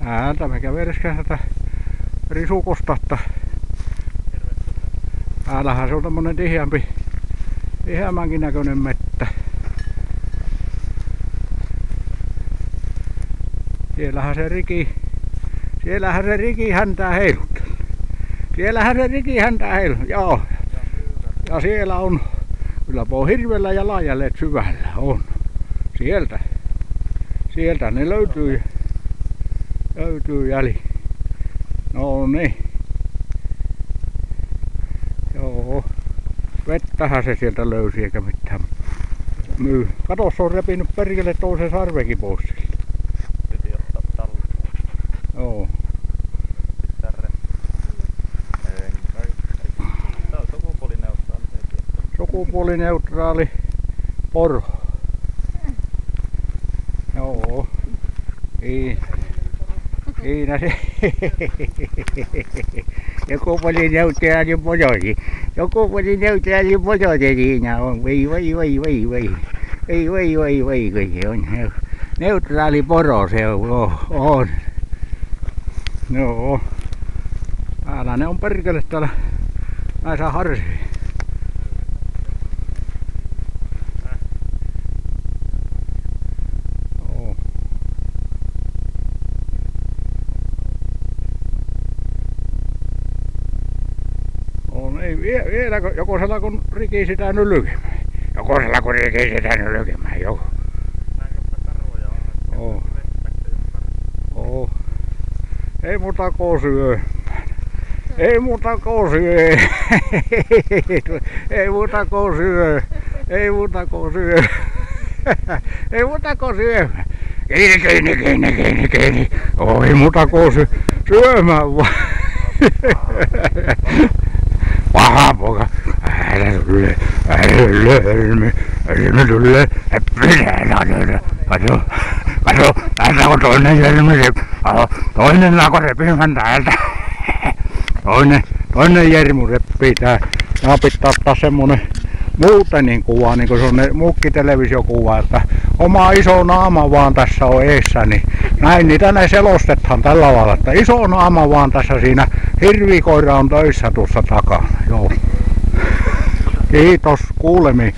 Ääntä mikä vereskään tätä risukosta, että täällähän se on tämmönen tiheämmänkin näköinen mettä. Siellähän se riki häntää heiluttelee. Siellähän se riki häntää heiluttelee, joo. Ja siellä on, kyllä on hirvellä ja laajalle syvällä on. Sieltä ne löytyy jäli. No niin. Joo. Vettähän se sieltä löysi eikä mitään myy. Kato, se on repinyt perkele toisen sarvekin pois sille. Piti ottaa talteen. Joo. Tää on sukupuolineutraali. Sukupuolineutraali poro. Joo. Siinä se. Sukupuolineutraali porosi. Sukupuolineutraali porosi siinä on. Voi. Se on neutraali poro se on. Joo. Täällä ne on perkele täällä näissä harsiin. Ei vielä jokosella kun riki sitä nylkemään. Jokosella kun riki sitä nylkemään, joo. Oo. Ei muuta kuin syö. Ei muuta kuin syö. Ei muuta kuin syö. Ei muuta kuin syö. Ei muuta kuin syö. Kiinni. Ei muuta kuin syömään vaan. Paha poika. Älä tule. Kato. Täältä on toinen helmi. Toinen lako repimään täältä. Toinen jermu reppii tää. Tää pitää ottaa semmonen muutenin kuva, niin kuin se on ne mukkitelevisiokuva, että oma iso naama vaan tässä on eessä, niin näin niitä ne selostetaan tällä lailla, että iso naama vaan tässä siinä hirvikoira on töissä tuossa takana, joo. Kiitos, kuulemiin.